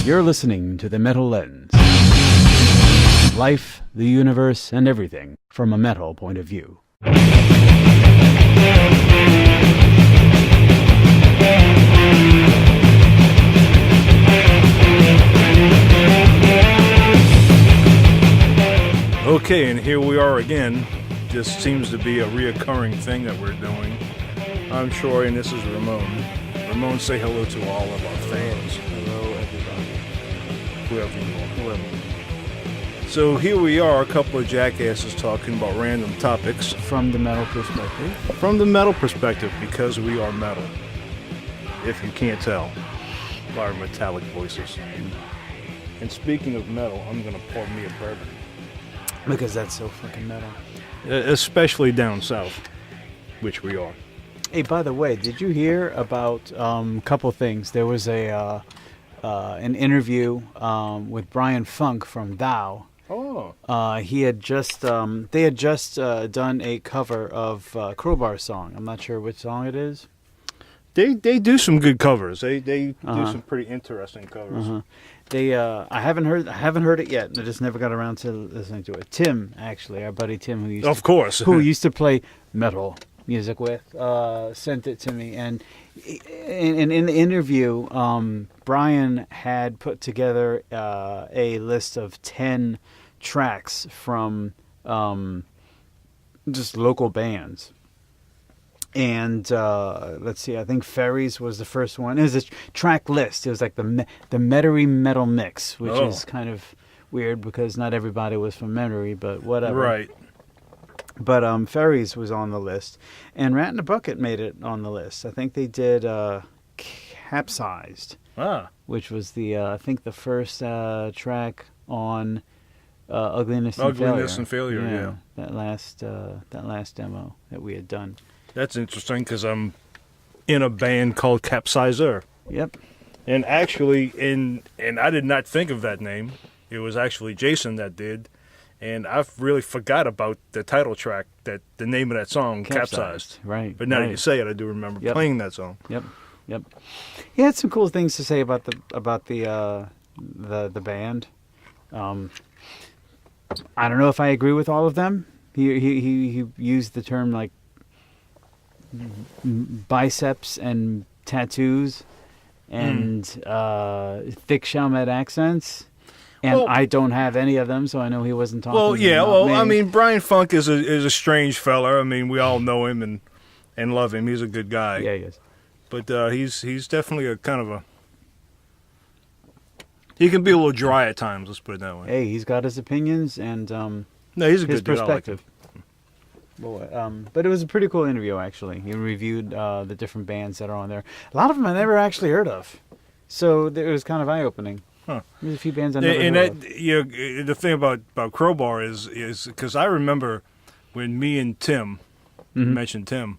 You're listening to The Metal Lens. Life, the universe, and everything from a metal point of view. Okay, and here we are again. This seems to be a reoccurring thing that we're doing. I'm Troy, and this is Ramon. Ramon, say hello to all of our fans. Hello, everybody. Whoever you are. So here we are, a couple of jackasses talking about random topics. From the metal perspective. From the metal perspective, because we are metal. If you can't tell by our metallic voices. And speaking of metal, I'm going to pour me a bourbon. Because that's so fucking metal. Especially down south, which we are. Hey, by the way, did you hear about a couple things? There was an interview with Brian Funk from Thou. Oh. He had just they had just done a cover of Crowbar's song. I'm not sure which song it is. They do some good covers. They do some pretty interesting covers. I haven't heard it yet. I just never got around to listening to it. Tim, actually, our buddy Tim, who used to play metal music with, sent it to me, and in the interview, Brian had put together a list of 10 tracks from just local bands. And let's see, I think Ferries was the first one. It was a track list. It was like the Metairie Metal Mix, which is kind of weird because not everybody was from Metairie, but whatever. Right. But Ferries was on the list, and Rat in the Bucket made it on the list. I think they did Capsized, which was I think the first track on Ugliness and Failure. Yeah. That last demo that we had done. That's interesting because I'm in a band called Capsizer. Yep. And actually, and I did not think of that name. It was actually Jason that did. And I really forgot about the title track, the name of that song, Capsized. Right. But now that you say it, I do remember playing that song. Yep. He had some cool things to say about the band. I don't know if I agree with all of them. He used the term like biceps and tattoos and thick Chalmette accents. And I don't have any of them, so I know he wasn't talking about me. I mean, Brian Funk is a strange fella. I mean, we all know him and love him. He's a good guy. Yeah, he is. But he's definitely a kind of a... He can be a little dry at times, let's put it that way. Hey, he's got his opinions and no, he's a his good dude. perspective. But it was a pretty cool interview, actually. He reviewed the different bands that are on there. A lot of them I never actually heard of. So it was kind of eye-opening. Huh. There's a few bands I never heard of. The thing about Crowbar is because I remember when me and Tim, mentioned Tim,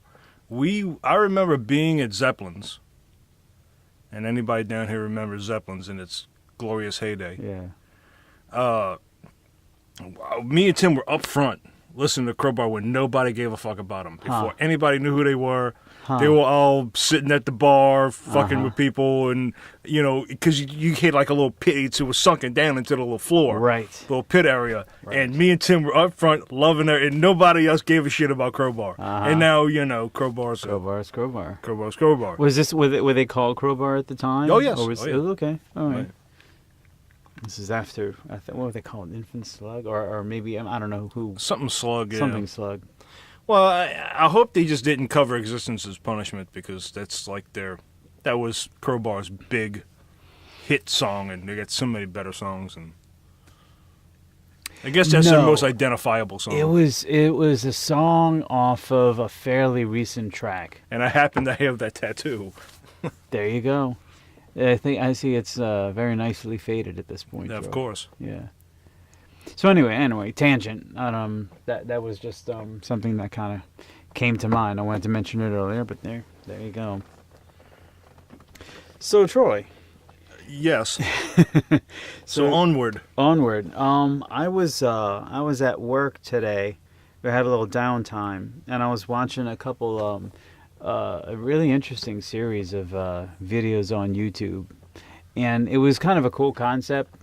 I remember being at Zeppelin's, and anybody down here remembers Zeppelin's in its glorious heyday. Yeah. Me and Tim were up front listening to Crowbar when nobody gave a fuck about them. Before anybody knew who they were. They were all sitting at the bar, fucking with people, and, because you hit like a little pit, it was sunken down into the little floor. Right. Little pit area. Right. And me and Tim were up front loving it, and nobody else gave a shit about Crowbar. And now, Crowbar's Crowbar. Crowbar's Crowbar. Were they called Crowbar at the time? Oh, yes. It was okay. All right. This is after, what were they called? Infant Slug? Or maybe, I don't know who. Something Slug, yeah. Something Slug. Well, I hope they just didn't cover Existence as Punishment, because that's like that was Crowbar's big hit song, and they got so many better songs, and I guess that's their most identifiable song. It was a song off of a fairly recent track. And I happen to have that tattoo. There you go. I see it's very nicely faded at this point. Of course. Yeah. So anyway, tangent. That was just something that kind of came to mind. I wanted to mention it earlier, but there you go. So Troy. Yes. So onward. I was at work today. We had a little downtime, and I was watching a couple a really interesting series of videos on YouTube. and it was kind of a cool concept.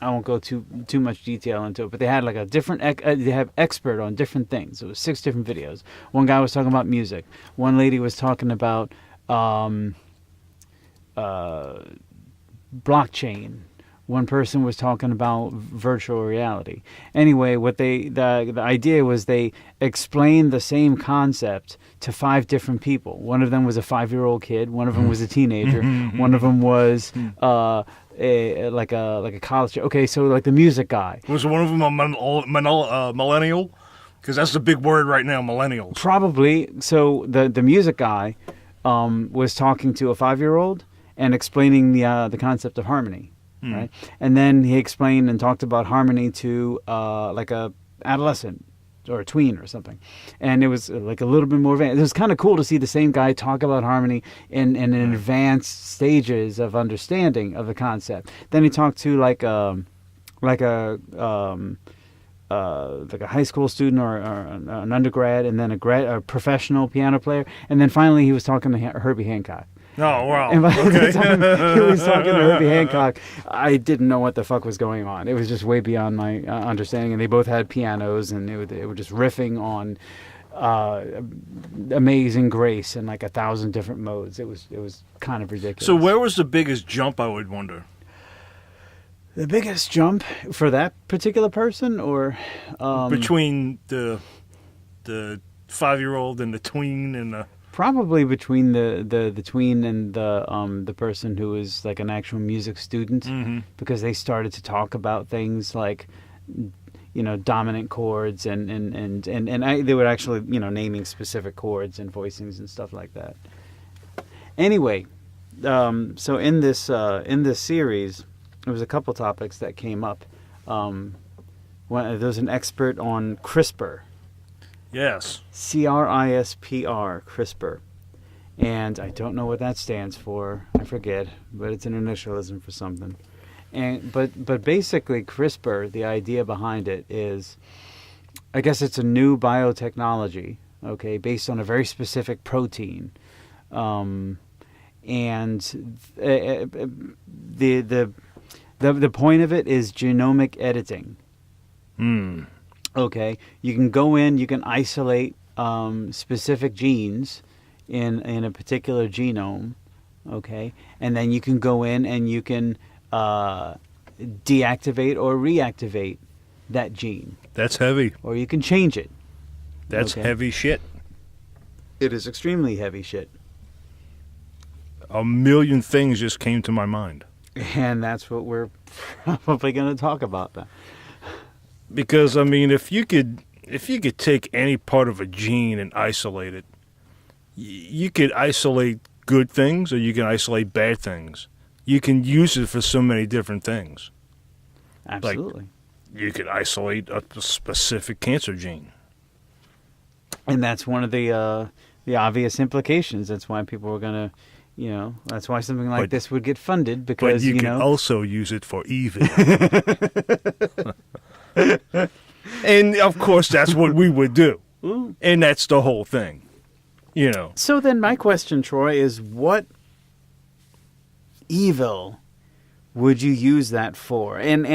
I won't go too much detail into it, but they had like a different they have expert on different things. It was 6 different videos. One guy was talking about music. One lady was talking about blockchain. One person was talking about virtual reality. Anyway, what the idea was they explained the same concept to 5 different people. One of them was a 5-year-old kid. One of them was a teenager. One of them was like a college. Okay, so like the music guy. Was one of them a millennial? Because that's the big word right now, millennials. Probably. So the music guy was talking to a 5-year-old and explaining the concept of harmony. Right, and then he explained and talked about harmony to like a adolescent or a tween or something, and it was like a little bit more advanced. It was kind of cool to see the same guy talk about harmony in advanced stages of understanding of the concept. Then he talked to like a high school student or an undergrad, and then a professional piano player, and then finally he was talking to Herbie Hancock. Oh, wow. And by the time he was talking to Herbie Hancock, I didn't know what the fuck was going on. It was just way beyond my understanding. And they both had pianos, and they were just riffing on Amazing Grace in like 1,000 different modes. It was kind of ridiculous. So where was the biggest jump, I would wonder? The biggest jump for that particular person, or between the 5-year-old and the tween and the... Probably between the tween and the person who is like an actual music student, because they started to talk about things like, dominant chords and they were actually naming specific chords and voicings and stuff like that. Anyway, so in this series, there was a couple topics that came up. There was an expert on CRISPR. Yes. CRISPR, CRISPR. And I don't know what that stands for. I forget, but it's an initialism for something. But basically CRISPR, the idea behind it is, I guess it's a new biotechnology, okay, based on a very specific protein. And the point of it is genomic editing. Okay, you can go in, you can isolate specific genes in a particular genome, okay, and then you can go in and you can deactivate or reactivate that gene. That's heavy. Or you can change it. That's heavy shit. It is extremely heavy shit. A million things just came to my mind. And that's what we're probably going to talk about then. Because, I mean, if you could take any part of a gene and isolate it, you could isolate good things or you can isolate bad things. You can use it for so many different things. Absolutely. Like, you could isolate a specific cancer gene. And that's one of the obvious implications. That's why people were going to, that's why something like this would get funded, because, but you can also use it for evil. And of course that's what we would do. And that's the whole thing. So then my question, Troy, is what evil would you use that for? And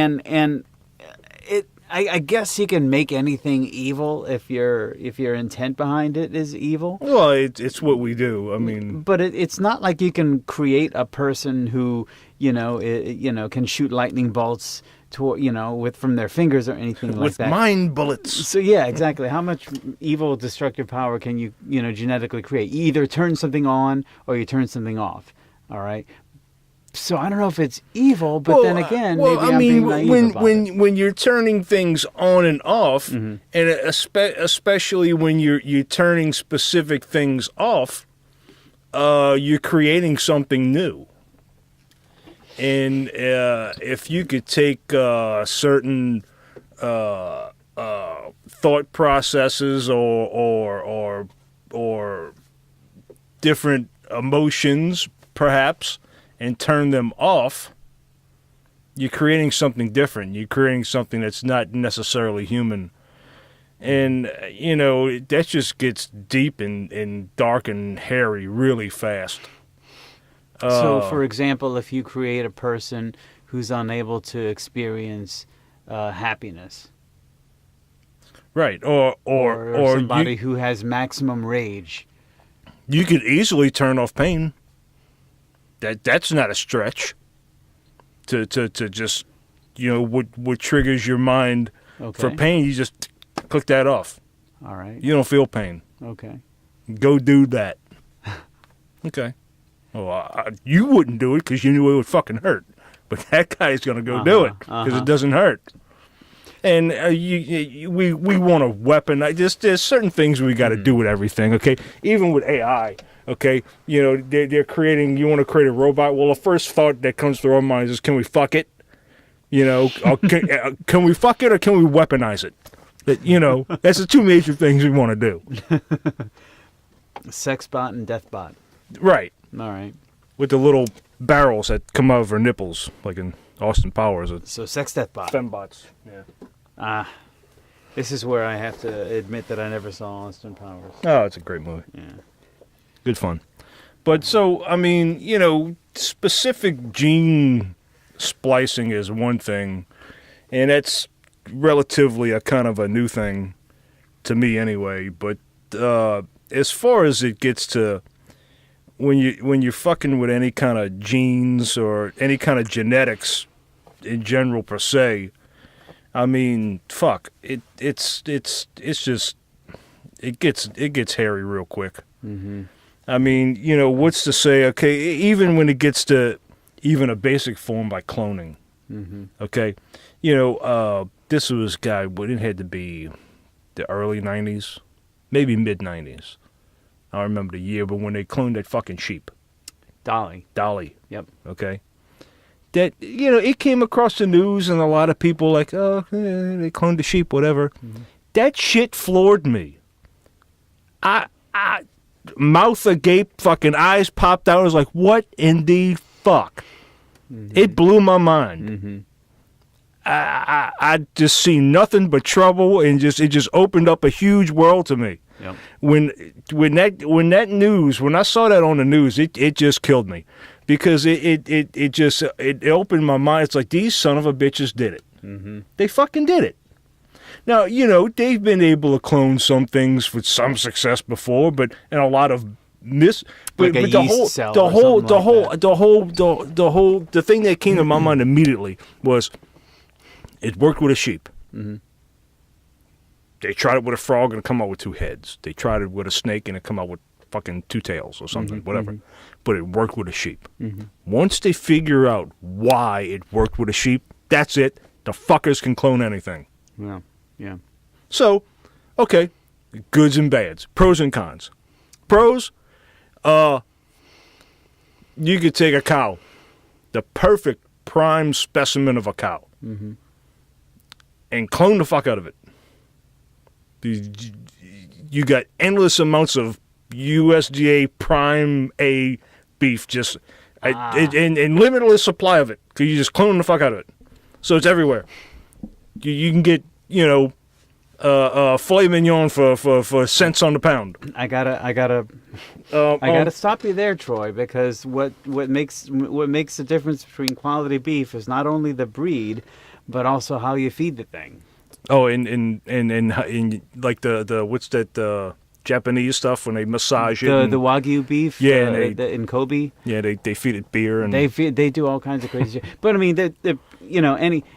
it I guess you can make anything evil if your intent behind it is evil. Well, it's what we do. I mean, but it's not like you can create a person who can shoot lightning bolts from their fingers or anything like that. With mind bullets. So yeah, exactly. How much evil, destructive power can you genetically create? You either turn something on or you turn something off. All right. So I don't know if it's evil, but then again, maybe I'm being naive about it. When you're turning things on and off, and especially when you're turning specific things off, you're creating something new. And if you could take certain thought processes or different emotions, perhaps, and turn them off, you're creating something different. You're creating something that's not necessarily human. And, that just gets deep and dark and hairy really fast. So, for example, if you create a person who's unable to experience happiness, right, or somebody who has maximum rage, you could easily turn off pain. That's not a stretch. To just, what triggers your mind for pain, you just click that off. All right. You don't feel pain. Okay. Go do that. Okay. Well, you wouldn't do it because you knew it would fucking hurt. But that guy's going to go do it because it doesn't hurt. And we want to weaponize. There's certain things we got to do with everything, okay? Even with AI, okay? They're creating, you want to create a robot. Well, the first thought that comes through our minds is, can we fuck it? Can we fuck it or can we weaponize it? That's the two major things we want to do. Sex bot and death bot. Right. All right. With the little barrels that come out of her nipples, like in Austin Powers. So sex death bot. Fembots. Yeah. This is where I have to admit that I never saw Austin Powers. Oh, it's a great movie. Yeah. Good fun. But so, I mean, specific gene splicing is one thing, and that's relatively a kind of a new thing to me anyway. But as far as it gets to when you're fucking with any kind of genes or any kind of genetics in general per se, I mean, fuck, it's just it gets hairy real quick. Mm-hmm. I mean, what's to say? Okay, even when it gets to even a basic form by cloning. Mm-hmm. Okay, this was it had to be the early 90s, maybe mid 90s. I don't remember the year, but when they cloned that fucking sheep. Dolly. Yep. Okay. That, it came across the news and a lot of people like, oh, they cloned the sheep, whatever. Mm-hmm. That shit floored me. I mouth agape, fucking eyes popped out. I was like, what in the fuck? Mm-hmm. It blew my mind. Mm-hmm. I just see nothing but trouble, and it just opened up a huge world to me. Yep. When I saw that on the news, it just killed me, because it opened my mind. It's like, these son of a bitches did it. Mm-hmm. They fucking did it. Now, they've been able to clone some things with some success before, but and a lot of the thing that came to my mind immediately was it worked with a sheep. Mm-hmm. They tried it with a frog and it come out with two heads. They tried it with a snake and it come out with fucking two tails or something, mm-hmm, whatever. Mm-hmm. But it worked with a sheep. Mm-hmm. Once they figure out why it worked with a sheep, that's it. The fuckers can clone anything. Yeah, yeah. So, okay, goods and bads, pros and cons. Pros, you could take a cow, the perfect prime specimen of a cow, mm-hmm. and clone the fuck out of it. You got endless amounts of USDA prime A beef, just and limitless supply of it. You just clone the fuck out of it, so it's everywhere. You can get filet mignon for cents on the pound. I gotta stop you there, Troy, because what makes the difference between quality beef is not only the breed, but also how you feed the thing. Oh, and like the what's that Japanese stuff when they massage it? The Wagyu beef. Yeah, in Kobe. Yeah, they feed it beer and they do all kinds of crazy shit. But I mean,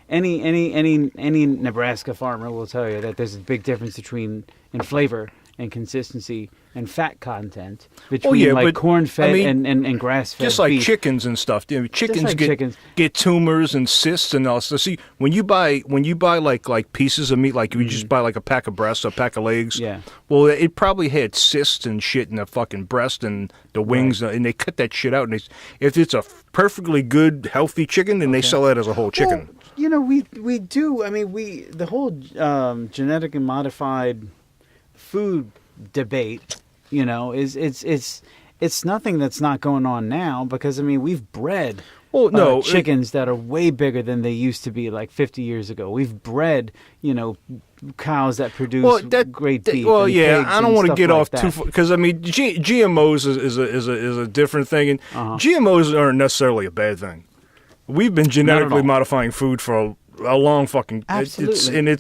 any Nebraska farmer will tell you that there's a big difference in flavor and consistency and fat content between corn-fed and grass-fed just like beef. Chickens and stuff. Chickens chickens get tumors and cysts and all stuff. See, when you buy like pieces of meat, like you just buy like a pack of breasts, a pack of legs. Yeah. Well, it probably had cysts and shit in the fucking breast and the wings, right. And they cut that shit out. And if it's a perfectly good, healthy chicken, then they sell that as a whole chicken. Well, we do. I mean, the whole genetically modified food debate, it's nothing that's not going on now, because I mean, we've bred Well, no, chickens that are way bigger than they used to be like 50 years ago. We've bred, cows that produce great beef. Well, and yeah, pigs I don't and want to stuff get like off that. too far because I mean GMOs is a different thing, and GMOs aren't necessarily a bad thing. We've been genetically modifying food for a long fucking absolutely,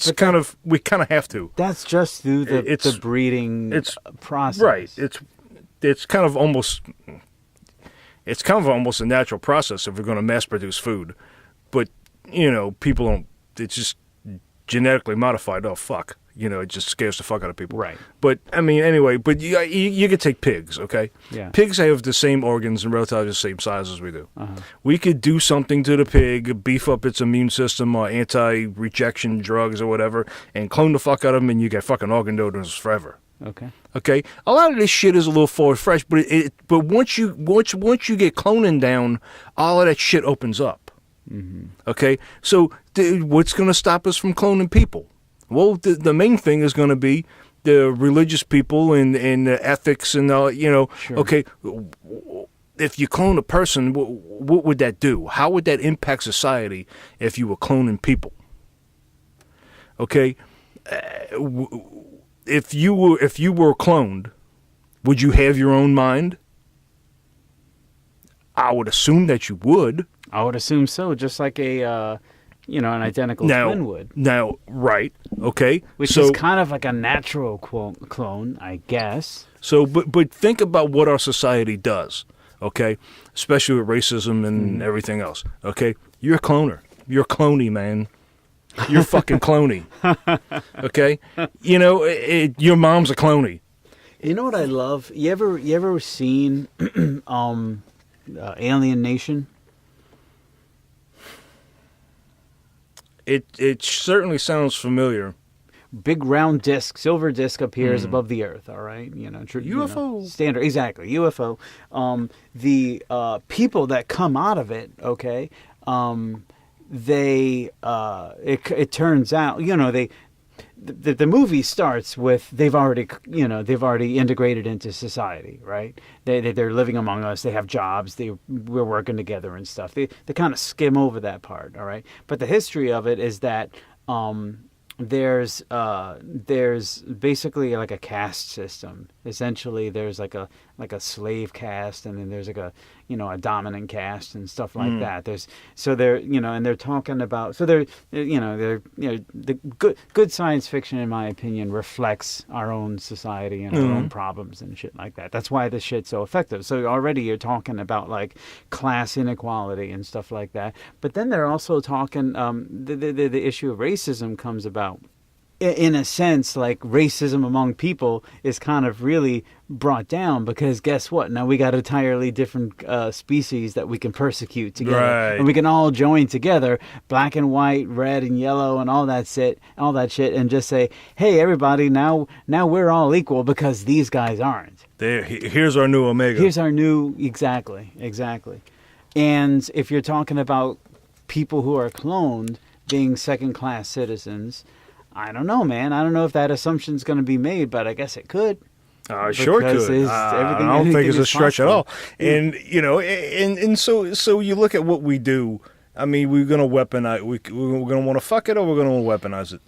we kind of have to. That's just through the breeding process, right? It's kind of almost a natural process if we're going to mass produce food, but people don't. It's just genetically modified. Oh fuck, it just scares the fuck out of people. Right. But I mean, anyway, but you could take pigs, okay? Yeah. Pigs have the same organs and relatively the same size as we do. We could do something to the pig, beef up its immune system or anti-rejection drugs or whatever, and clone the fuck out of them, and you get fucking organ donors forever. Okay. Okay. A lot of this shit is a little far-fetched, but once you get cloning down, all of that shit opens up. Mm-hmm. Okay. So what's going to stop us from cloning people? Well, the main thing is going to be the religious people and the ethics and Sure. Okay, if you clone a person, what would that do? How would that impact society if you were cloning people? Okay, if you were cloned, would you have your own mind? I would assume that you would. I would assume so, just like an identical twin would. Now, right, okay. Which is kind of like a natural clone, I guess. So, but think about what our society does, okay? Especially with racism and everything else, okay? You're a cloner. You're cloney, man. You're fucking cloney, okay? Your mom's a cloney. You know what I love? You ever seen Alien Nation? It certainly sounds familiar. Big round disc, silver disc appears above the earth. All right, UFO standard, exactly UFO. The people that come out of it, okay, they it turns out, the movie starts with they've already integrated into society, right? They're living among us. They have jobs. We're working together and stuff. They kind of skim over that part, all right? But the history of it is that there's basically like a caste system. Essentially, there's like a slave caste, and then there's like a dominant caste and stuff like that. And they're talking about the good science fiction, in my opinion, reflects our own society and our own problems and shit like that. That's why this shit's so effective. So already you're talking about like class inequality and stuff like that. But then they're also talking the issue of racism comes about. In a sense, like racism among people is kind of really brought down because guess what? Now we got entirely different species that we can persecute together, right. And we can all join together, black and white, red and yellow, and all that shit, and just say, "Hey, everybody, now we're all equal because these guys aren't." Here's our new Omega. Here's our new exactly. And if you're talking about people who are cloned being second-class citizens. I don't know, man. I don't know if that assumption's going to be made, but I guess it could. Sure could. I don't think it's a stretch at all. And and so you look at what we do. I mean, we're going to weaponize. We're going to want to fuck it, or we're going to want to weaponize it.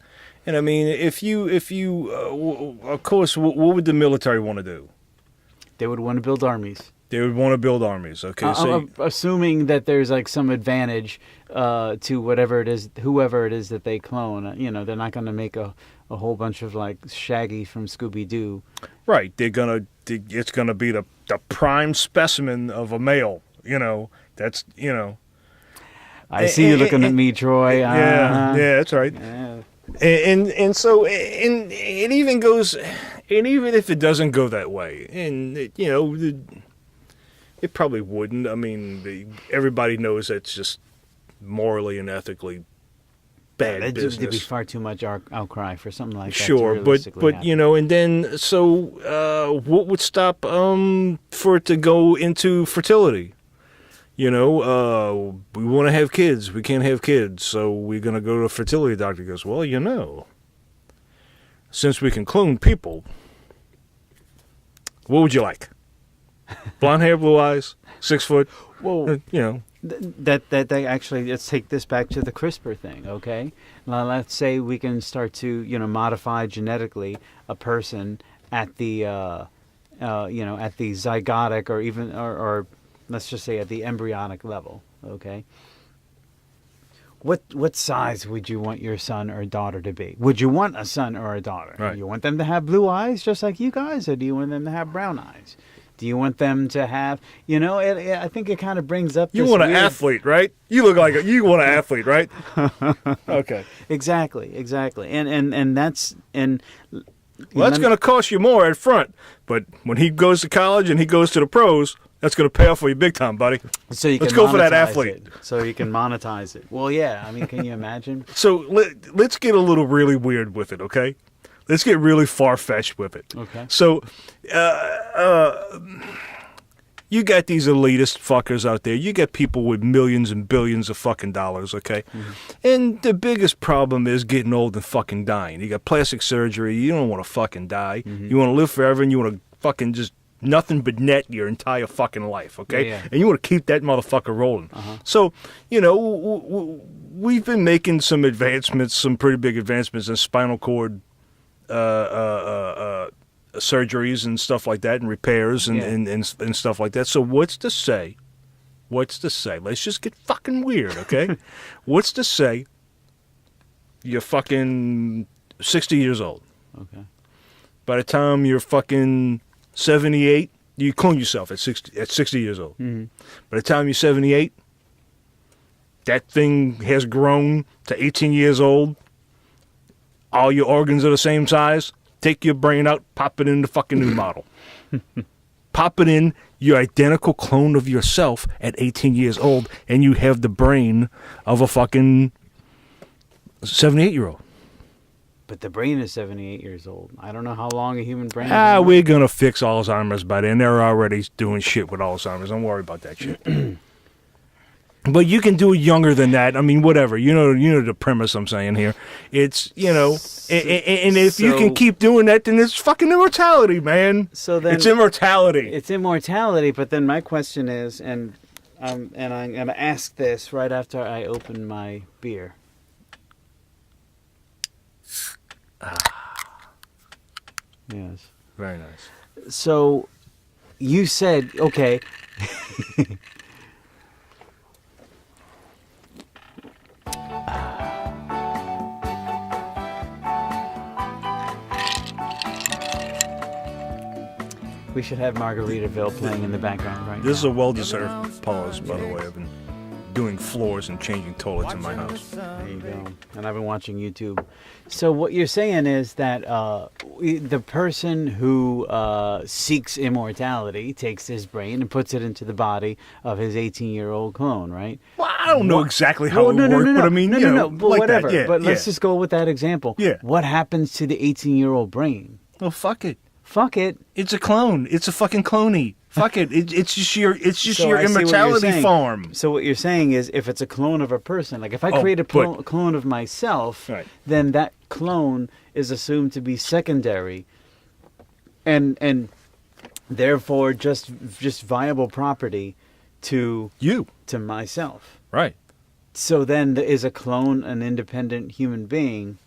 And I mean, if you, of course, what would the military want to do? They would want to build armies. They would want to build armies. Okay, so assuming that there's like some advantage to whoever it is that they clone. They're not going to make a whole bunch of like Shaggy from Scooby Doo. Right. It's gonna be the prime specimen of a male. That's I see you looking at me, Troy. Yeah, that's right. Yeah. And so it even goes, and even if it doesn't go that way, and it probably wouldn't. I mean, everybody knows that's just morally and ethically bad business. There'd be far too much outcry for something like that. Sure, but and then so what would stop for it to go into fertility? We want to have kids. We can't have kids, so we're going to go to a fertility doctor. He goes, well, since we can clone people, what would you like? Blonde hair, blue eyes, 6 foot. Well, that they actually, let's take this back to the CRISPR thing, okay? Now, let's say we can start to, modify genetically a person at the, at the zygotic or even, or let's just say at the embryonic level, okay? What size would you want your son or daughter to be? Would you want a son or a daughter? Right. Do you want them to have blue eyes just like you guys, or do you want them to have brown eyes? Do you want them to have, I think it kind of brings up You want an athlete, right? You look like you want an athlete, right? Okay. Exactly. And that's, and well, that's going to cost you more at front, but when he goes to college and he goes to the pros, that's going to pay off for you big time, buddy. So you let's can go for that athlete. So you can monetize it. Well, yeah. I mean, can you imagine? So let's get a little really weird with it, okay? Let's get really far-fetched with it. Okay. So, you got these elitist fuckers out there. You got people with millions and billions of fucking dollars, okay? Mm-hmm. And the biggest problem is getting old and fucking dying. You got plastic surgery. You don't want to fucking die. Mm-hmm. You want to live forever, and you want to fucking just nothing but net your entire fucking life, okay? Yeah. And you want to keep that motherfucker rolling. Uh-huh. So, we've been making some advancements, some pretty big advancements in spinal cord surgeries and stuff like that, and repairs and stuff like that. So what's to say? Let's just get fucking weird, okay? What's to say you're fucking 60 years old? Okay. By the time you're fucking 78, you clone yourself at 60 years old. Mm-hmm. By the time you're 78, that thing has grown to 18 years old. All your organs are the same size. Take your brain out, pop it in the fucking new model. Pop it in, your identical clone of yourself at 18 years old, and you have the brain of a fucking 78-year-old. But the brain is 78 years old. I don't know how long a human brain is. We're going to fix Alzheimer's by then. They're already doing shit with Alzheimer's. Don't worry about that shit. But you can do it younger than that. I mean, whatever. You know the premise I'm saying here. It's, and if you can keep doing that, then it's fucking immortality, man. So then it's immortality. It's immortality, but then my question is, and I'm going to ask this right after I open my beer. Yes. Very nice. So you said, okay. We should have Margaritaville playing in the background right now. This is a well-deserved pause, by the way. I've been doing floors and changing toilets in my house. There you go. And I've been watching YouTube. So what you're saying is that the person who seeks immortality takes his brain and puts it into the body of his 18-year-old clone, right? Well, I don't know exactly how it works, but I mean, but like whatever. That. Yeah, but let's just go with that example. Yeah. What happens to the 18-year-old brain? Well, fuck it. Fuck it. It's a clone. It's a fucking cloney. Fuck it. It's just your immortality farm. So what you're saying is, if it's a clone of a person, like if I create a clone of myself, right, then that clone is assumed to be secondary, and therefore just viable property to you, to myself. Right. So then, is a clone an independent human being?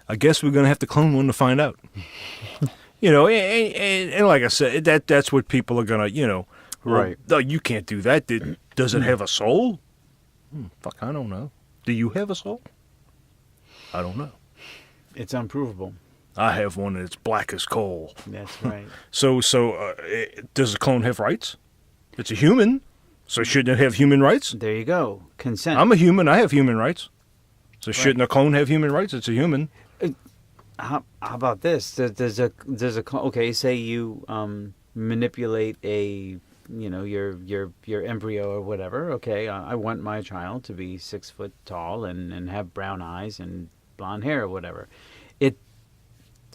I guess we're going to have to clone one to find out. And like I said, that's what people are going to, right. No, you can't do that. Does it have a soul? Fuck, I don't know. Do you have a soul? I don't know. It's unprovable. I have one and it's black as coal. That's right. So does a clone have rights? It's a human, so shouldn't it have human rights? There you go. Consent. I'm a human. I have human rights. So shouldn't a clone have human rights? It's a human. How about this? There's a okay. Say you manipulate a your embryo or whatever. Okay, I want my child to be 6 foot tall and have brown eyes and blonde hair or whatever. It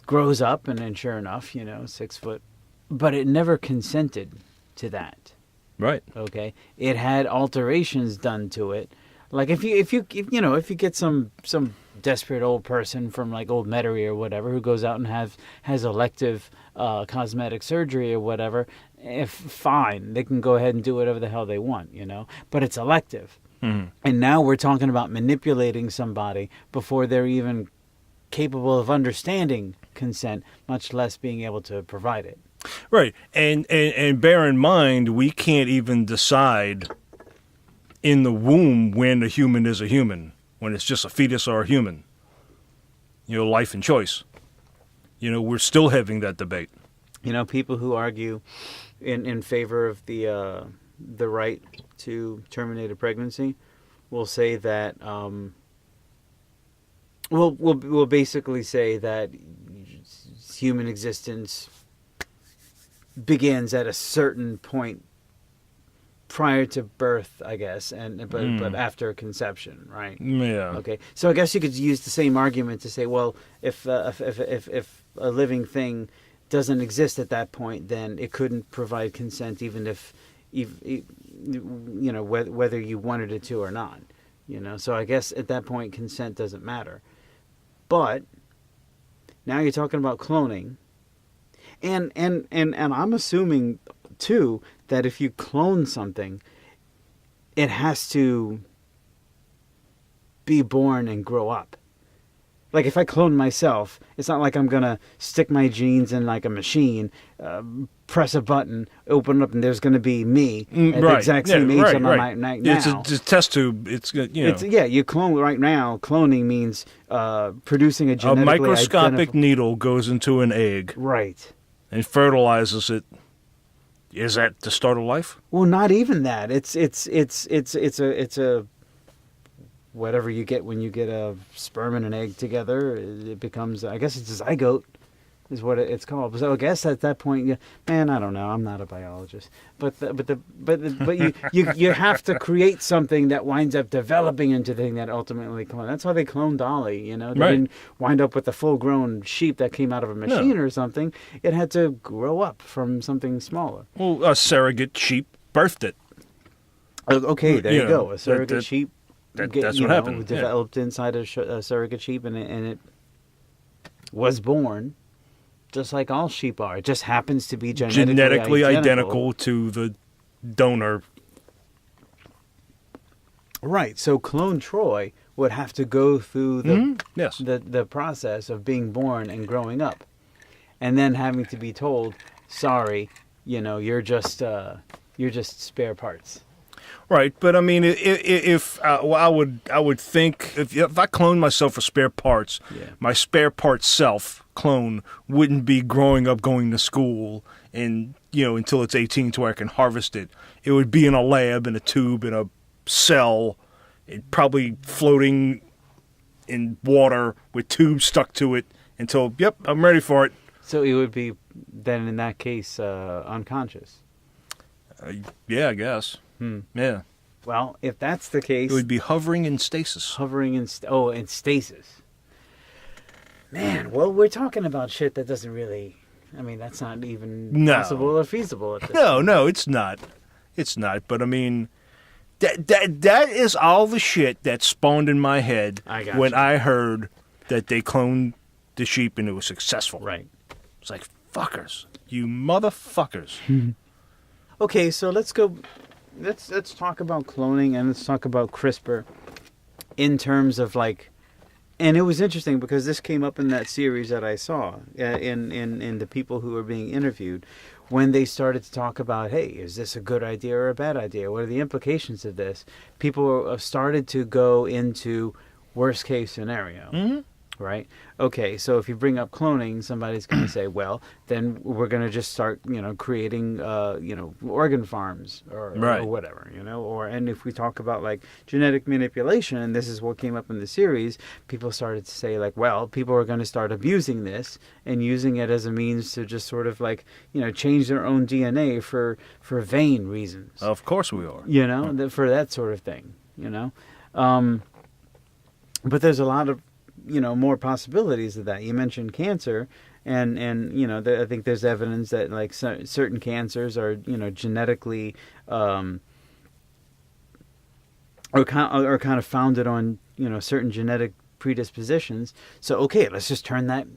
grows up and sure enough, 6 foot, but it never consented to that. Right. Okay. It had alterations done to it. Like if you get some desperate old person from like old Metairie or whatever who goes out and has elective cosmetic surgery or whatever, if fine, they can go ahead and do whatever the hell they want, but it's elective. Mm-hmm. And now we're talking about manipulating somebody before they're even capable of understanding consent, much less being able to provide it. Right. And bear in mind, we can't even decide in the womb when a human is a human, when it's just a fetus or a human. Life and choice. We're still having that debate. People who argue in favor of the right to terminate a pregnancy will say that we'll basically say that human existence begins at a certain point prior to birth, I guess, but after conception, right? Yeah. Okay. So I guess you could use the same argument to say, well, if a living thing doesn't exist at that point, then it couldn't provide consent, even if whether you wanted it to or not. So I guess at that point consent doesn't matter. But now you're talking about cloning, and I'm assuming too that if you clone something, it has to be born and grow up. Like if I clone myself, it's not like I'm gonna stick my genes in like a machine, press a button, open up, and there's gonna be me at the exact same age I'm right now. It's a test tube. You clone right now. Cloning means producing a genetically microscopic needle goes into an egg, right, and fertilizes it. Is that the start of life? Well, not even that. It's a whatever you get when you get a sperm and an egg together. It becomes, I guess it's a zygote, is what it's called. So I guess at that point, man, I don't know. I'm not a biologist, but you have to create something that winds up developing into the thing that ultimately clone. That's how they cloned Dolly. They didn't wind up with a full-grown sheep that came out of a machine or something. It had to grow up from something smaller. Well, a surrogate sheep birthed it. Okay, there you go. A surrogate sheep. That's what happened. Developed inside a surrogate sheep, and it was born. Just like all sheep are. It just happens to be genetically identical to the donor. Right. So clone Troy would have to go through the process of being born and growing up. And then having to be told, sorry, you're just spare parts. Right, but I mean, if I would think if I cloned myself for spare parts, my spare parts self clone wouldn't be growing up, going to school, and until it's 18 to where I can harvest it. It would be in a lab, in a tube, in a cell, probably floating in water with tubes stuck to it until I'm ready for it. So it would be then in that case unconscious. Yeah, I guess. Yeah. Well, if that's the case, it would be hovering in stasis. In stasis. Man, well, we're talking about shit that doesn't really. I mean, that's not even possible or feasible at this point. No, it's not. It's not. But I mean, that is all the shit that spawned in my head when I heard that they cloned the sheep and it was successful. Right. It's like, fuckers, you motherfuckers. Okay, so let's go. Let's talk about cloning and let's talk about CRISPR in terms of like, and it was interesting because this came up in that series that I saw in the people who were being interviewed when they started to talk about, hey, is this a good idea or a bad idea? What are the implications of this? People started to go into worst case scenario. Mm-hmm. Right? Okay, so if you bring up cloning, somebody's going to say, well, then we're going to just start, creating, organ farms or whatever, and if we talk about like genetic manipulation, and this is what came up in the series, people started to say like, well, people are going to start abusing this and using it as a means to just sort of like, change their own DNA for vain reasons. Of course we are. For that sort of thing, but there's a lot of, more possibilities of that. You mentioned cancer, and I think there's evidence that like certain cancers are genetically are kind of founded on certain genetic predispositions. So, okay, let's just turn that,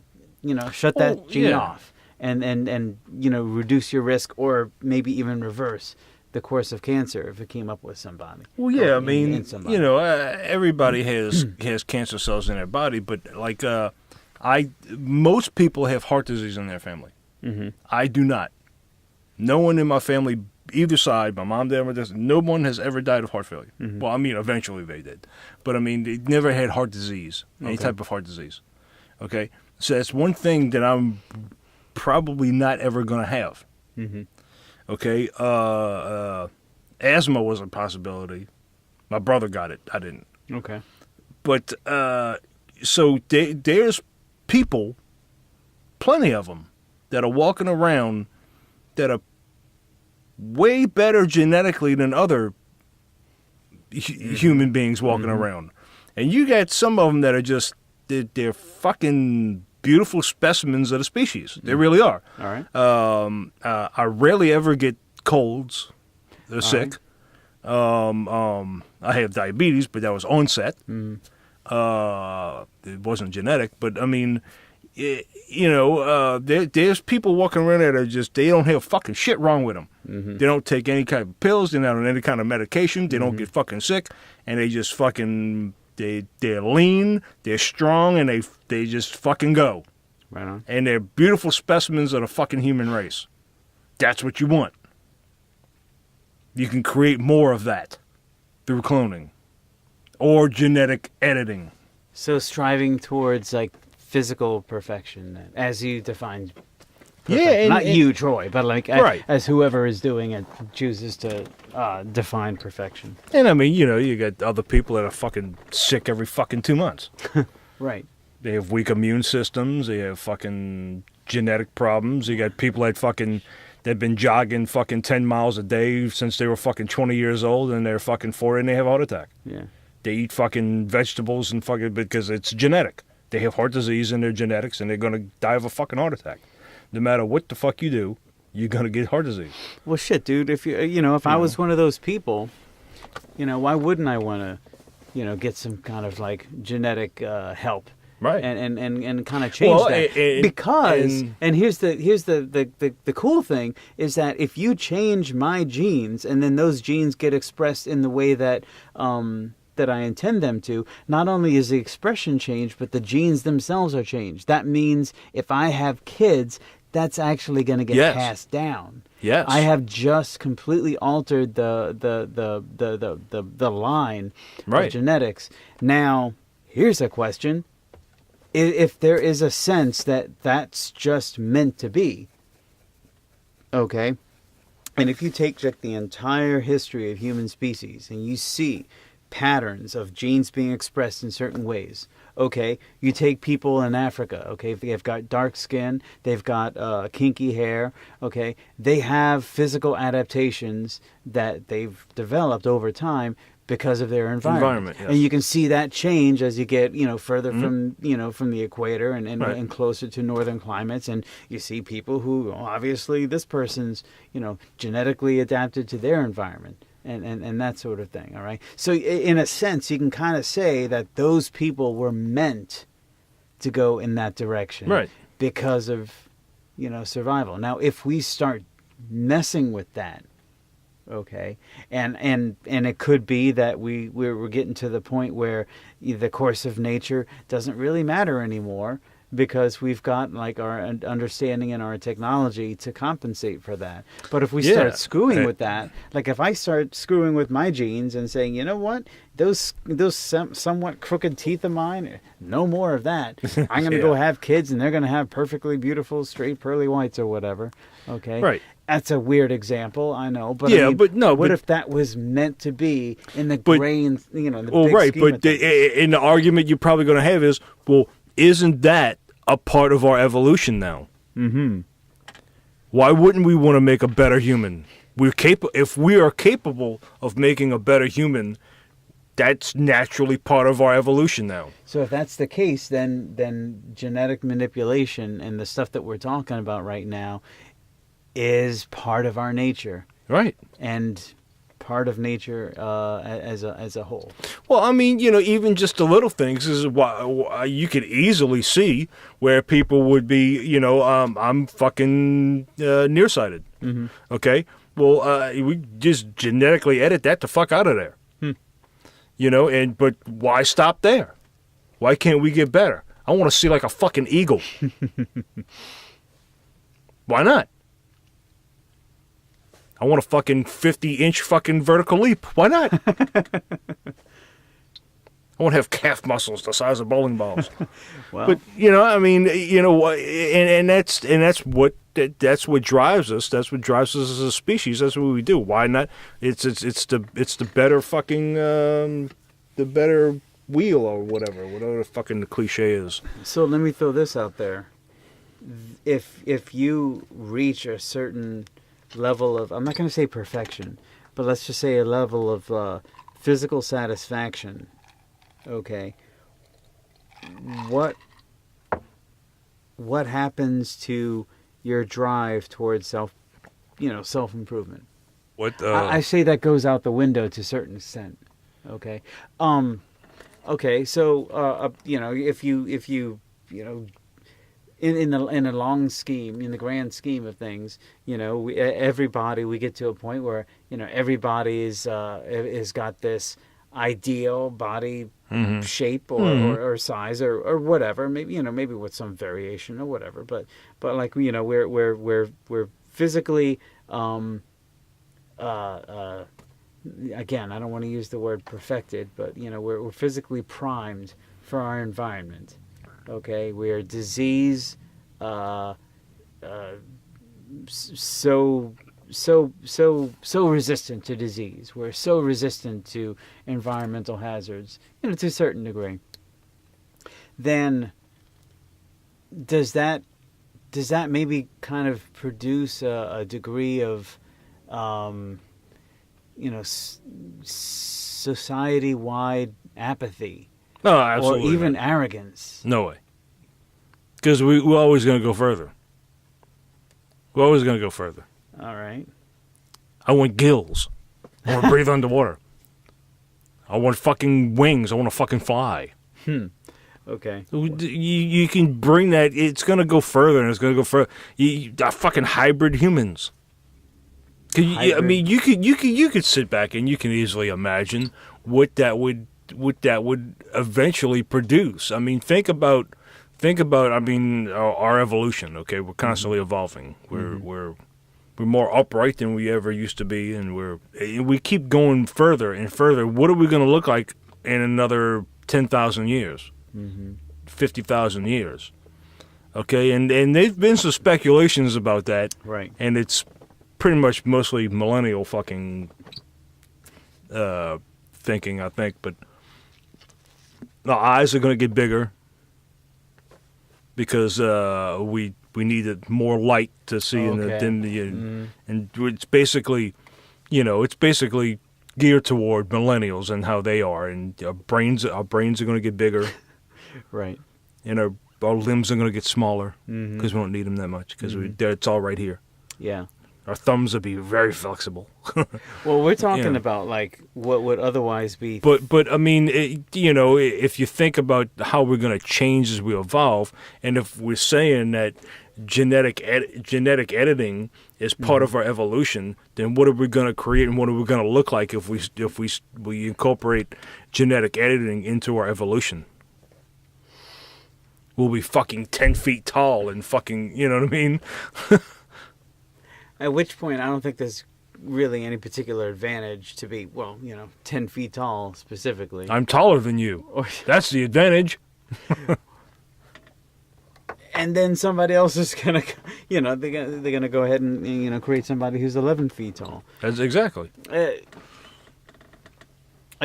shut that gene off and reduce your risk, or maybe even reverse the course of cancer if it came up with somebody. Well, yeah, I mean, everybody has cancer cells in their body, but like most people have heart disease in their family. Mm-hmm. I do not. No one in my family, either side, my mom, dad, no one has ever died of heart failure. Mm-hmm. Well, I mean, eventually they did. But, I mean, they never had heart disease, any type of heart disease. Okay? So that's one thing that I'm probably not ever going to have. Mm-hmm. Okay? Asthma was a possibility. My brother got it. I didn't. Okay. But, so there's people, plenty of them, that are walking around that are way better genetically than other human beings walking around. And you got some of them that are just, they're fucking beautiful specimens of the species. They really are. All right. I rarely ever get colds. They're sick. Right. I have diabetes, but that was onset. Mm. It wasn't genetic, but I mean, there's people walking around that are just, they don't have fucking shit wrong with them. Mm-hmm. They don't take any kind of pills. They're not on any kind of medication. They don't get fucking sick. And they just fucking, they're lean, they're strong, and they just fucking go. Right on. And they're beautiful specimens of the fucking human race. That's what you want. You can create more of that through cloning or genetic editing. So striving towards like physical perfection, then, as you defined. Yeah, not you, Troy, but like right. as whoever is doing it chooses to define perfection. And I mean, you got other people that are fucking sick every fucking 2 months. Right. They have weak immune systems. They have fucking genetic problems. You got people that they've been jogging fucking 10 miles a day since they were fucking 20 years old, and they're fucking 40 and they have a heart attack. Yeah. They eat fucking vegetables and fucking, because it's genetic. They have heart disease in their genetics, and they're going to die of a fucking heart attack. No matter what the fuck you do, you're going to get heart disease. Well, shit, dude, if if I was one of those people, why wouldn't I want to, get some kind of like genetic help? Right. And kind of change that. Because here's the cool thing is that if you change my genes and then those genes get expressed in the way that that I intend them to, not only is the expression changed, but the genes themselves are changed. That means if I have kids, that's actually going to get passed down. Yes. I have just completely altered the line of genetics. Now, here's a question. If there is a sense that that's just meant to be, okay, and if you take like the entire history of human species and you see patterns of genes being expressed in certain ways, okay, you take people in Africa, okay, they've got dark skin, they've got kinky hair, okay, they have physical adaptations that they've developed over time because of their environment. Yes. And you can see that change as you get, further from the equator and closer to northern climates. And you see people who, obviously, this person's, genetically adapted to their environment and that sort of thing. All right. So in a sense, you can kind of say that those people were meant to go in that direction because of, survival. Now, if we start messing with that, okay, and it could be that we're getting to the point where the course of nature doesn't really matter anymore because we've got like our understanding and our technology to compensate for that. But if we start screwing with that, like if I start screwing with my genes and saying, you know what, those somewhat crooked teeth of mine, no more of that. I'm going to go have kids and they're going to have perfectly beautiful straight pearly whites or whatever. Okay. Right. That's a weird example, I know, but what if that was meant to be in the grain, the big scheme of things? In the argument you're probably going to have is, well, isn't that a part of our evolution now? Mm-hmm. Why wouldn't we want to make a better human? If we are capable of making a better human, that's naturally part of our evolution now. So if that's the case, then genetic manipulation and the stuff that we're talking about right now is part of our nature. Right. And part of nature as a whole. Well, I mean, even just the little things is why you could easily see where people would be, I'm fucking nearsighted. Mm-hmm. Okay? Well, we just genetically edit that the fuck out of there. But why stop there? Why can't we get better? I want to see like a fucking eagle. Why not? I want a fucking 50-inch fucking vertical leap. Why not? I want to have calf muscles the size of bowling balls. Well, but and that's what drives us. That's what drives us as a species. That's what we do. Why not? It's the better fucking the better wheel or whatever the fucking cliche is. So let me throw this out there. If you reach a certain level of, I'm not going to say perfection, but let's just say a level of physical satisfaction, okay, what happens to your drive towards self-improvement? I say that goes out the window to a certain extent, okay? Okay, so if you in a long scheme, in the grand scheme of things, everybody, we get to a point where everybody is got this ideal body shape or size or whatever, maybe with some variation or whatever, but like we're physically again, I don't want to use the word perfected, but we're physically primed for our environment. Okay, we're disease so resistant to disease. We're so resistant to environmental hazards, to a certain degree. Then does that maybe kind of produce a degree of society-wide apathy? No, absolutely. Or even arrogance. No way. Because we're always going to go further. We're always going to go further. All right. I want gills. I want to breathe underwater. I want fucking wings. I want to fucking fly. Okay. You can bring that. It's going to go further, and it's going to go further. Fucking hybrid humans. I mean, you could sit back and you can easily imagine what that would eventually produce. I mean, think about our evolution. Okay, we're constantly evolving. We're more upright than we ever used to be, and we keep going further and further. What are we going to look like in another 10,000 years, 50,000 years? Okay, and there've been some speculations about that, right? And it's pretty much mostly millennial fucking thinking, I think, but. The eyes are going to get bigger because we needed more light to see, and it's basically, geared toward millennials and how they are, and our brains are going to get bigger, right? And our limbs are going to get smaller because we don't need them that much because it's all right here. Yeah. Our thumbs would be very flexible. Well, we're talking about like what would otherwise be. But I mean, if you think about how we're going to change as we evolve, and if we're saying that genetic editing is part of our evolution, then what are we going to create and what are we going to look like if we incorporate genetic editing into our evolution? We'll be fucking 10 feet tall and fucking, you know what I mean? At which point, I don't think there's really any particular advantage to be, 10 feet tall specifically. I'm taller than you. That's the advantage. And then somebody else is gonna, they're gonna go ahead and create somebody who's 11 feet tall. That's exactly. I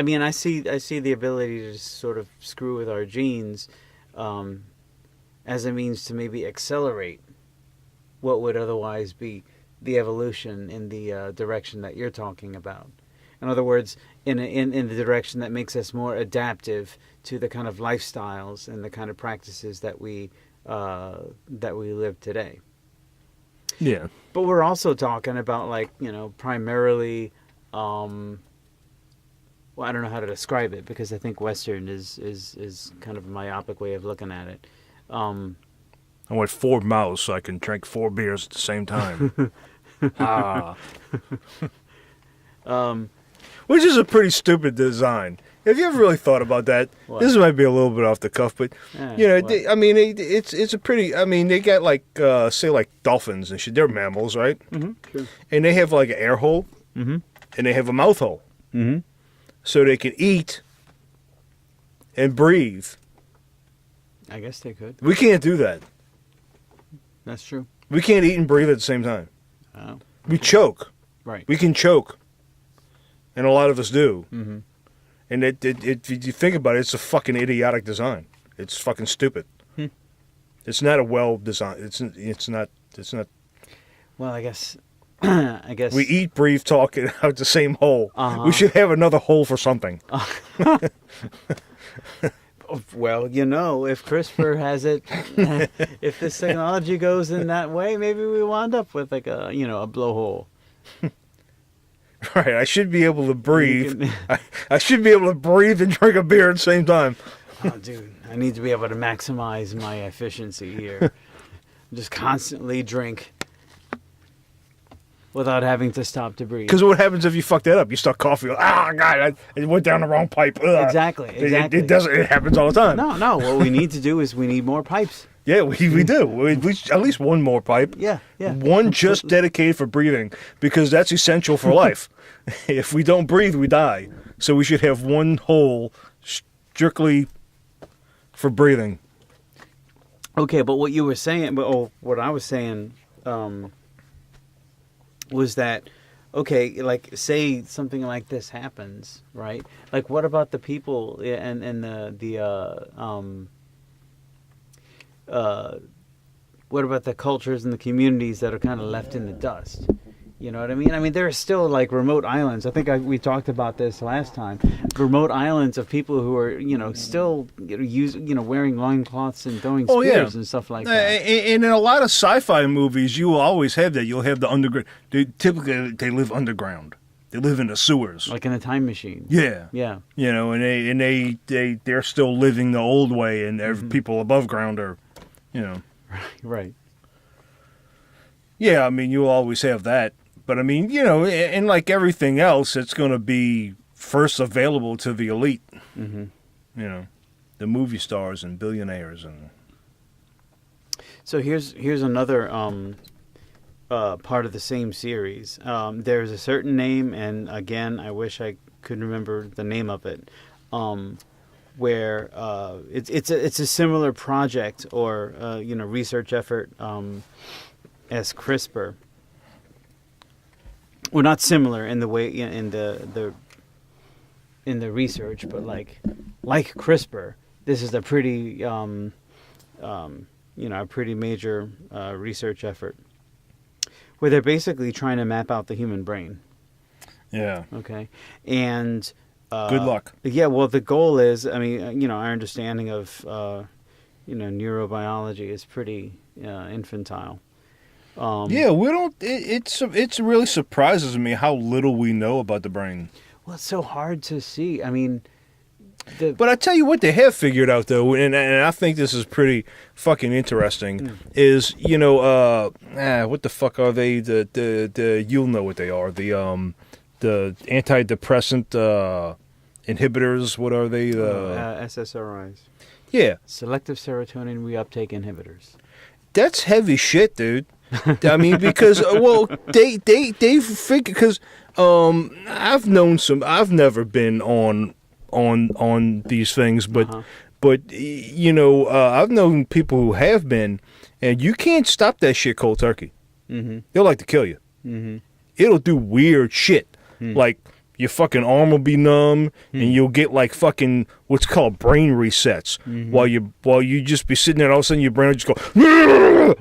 mean, I see the ability to just sort of screw with our genes, as a means to maybe accelerate what would otherwise be the evolution in the direction that you're talking about. In other words, in the direction that makes us more adaptive to the kind of lifestyles and the kind of practices that we live today. Yeah. But we're also talking about primarily well, I don't know how to describe it because I think Western is kind of a myopic way of looking at it. I want 4 mouths so I can drink 4 beers at the same time. Which is a pretty stupid design. Have you ever really thought about that? What? This might be a little bit off the cuff, but I mean, it's a pretty. I mean, they got like say like dolphins and shit. They're mammals, right? Mm-hmm. Sure. And they have like an air hole, and they have a mouth hole, so they can eat and breathe. I guess they could. We can't do that. That's true. We can't eat and breathe at the same time. Oh. We choke. Right. We can choke, and a lot of us do. Mm-hmm. And if you think about it, it's a fucking idiotic design. It's fucking stupid. It's not a well designed. It's not. Well, I guess. We eat, breathe, talk out the same hole. We should have another hole for something. Well, if CRISPR has it, if this technology goes in that way, maybe we wind up with like a blowhole. Right, I should be able to breathe. I should be able to breathe and drink a beer at the same time. Oh, dude, I need to be able to maximize my efficiency here. Just constantly drink without having to stop to breathe. Because what happens if you fuck that up? You start coughing. God, it went down the wrong pipe. Ugh. Exactly. It doesn't. It happens all the time. No. What we need to do is we need more pipes. Yeah, we do. We at least one more pipe. Yeah. One just dedicated for breathing, because that's essential for life. If we don't breathe, we die. So we should have one hole strictly for breathing. Okay, but what you were saying, what I was saying, was that, okay, like say something like this happens, right? Like, what about the people and what about the cultures and the communities that are kind of left in the dust? You know what I mean? I mean, there are still like remote islands. I think we talked about this last time. Remote islands of people who are, still wearing loincloths and throwing spears and stuff like that. And in a lot of sci-fi movies, you will always have that. You'll have the underground. Typically, they live underground. They live in the sewers, like in a time machine. Yeah. And they're still living the old way, and people above ground are, Right. Yeah, I mean, you'll always have that. But, I mean, and like everything else, it's going to be first available to the elite. Mm-hmm. The movie stars and billionaires. And so here's another part of the same series. There's a certain name, and again, I wish I could remember the name of it, where it's a similar project or research effort as CRISPR. Well, not similar in the way in the research, but like CRISPR, this is a pretty a pretty major research effort where they're basically trying to map out the human brain. Yeah. Okay. And good luck. Yeah. Well, the goal is, I mean, our understanding of neurobiology is pretty infantile. Yeah, we don't. It really surprises me how little we know about the brain. Well, it's so hard to see. I mean, but I tell you what, they have figured out though, and I think this is pretty fucking interesting. Is what the fuck are they? The you'll know what they are. The antidepressant inhibitors. What are they? SSRIs. Yeah. Selective serotonin reuptake inhibitors. That's heavy shit, dude. I mean, because they figure, because I've known some. I've never been on these things, but I've known people who have been, and you can't stop that shit cold turkey. Mm-hmm. They'll like to kill you. Mm-hmm. It'll do weird shit, like your fucking arm will be numb, and you'll get like fucking what's called brain resets. While you just be sitting there, and all of a sudden your brain will just go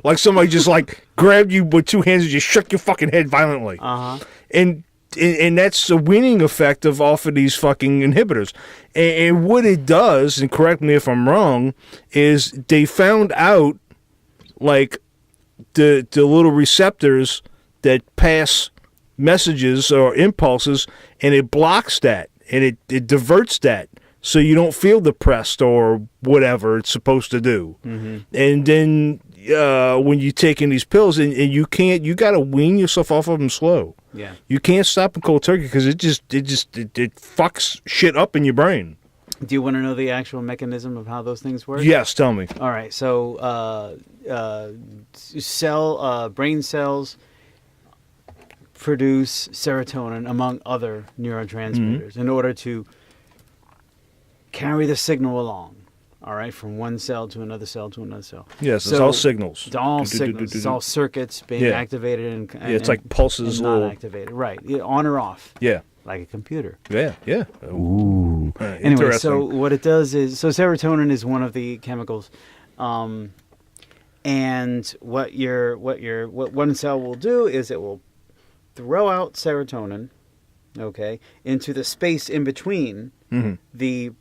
like somebody just like grabbed you with two hands and just shook your fucking head violently. And that's the weaning effect off of these fucking inhibitors. And what it does, and correct me if I'm wrong, is they found out like the little receptors that pass messages or impulses, and it blocks that, and it diverts that, so you don't feel depressed or whatever it's supposed to do. Mm-hmm. And then when you're taking these pills, and you got to wean yourself off of them slow. Yeah. You can't stop them cold turkey because it fucks shit up in your brain. Do you want to know the actual mechanism of how those things work? Yes, tell me. All right. So, brain cells produce serotonin among other neurotransmitters in order to carry the signal along. All right, from one cell to another cell to another cell. Yes, so it's all signals. It's all signals. It's all circuits being activated and it's like pulses, and not activated. Right, on or off. Yeah, like a computer. Yeah. Ooh. Anyway, so what it does is, serotonin is one of the chemicals, and what one cell will do is it will throw out serotonin, okay, into the space in between the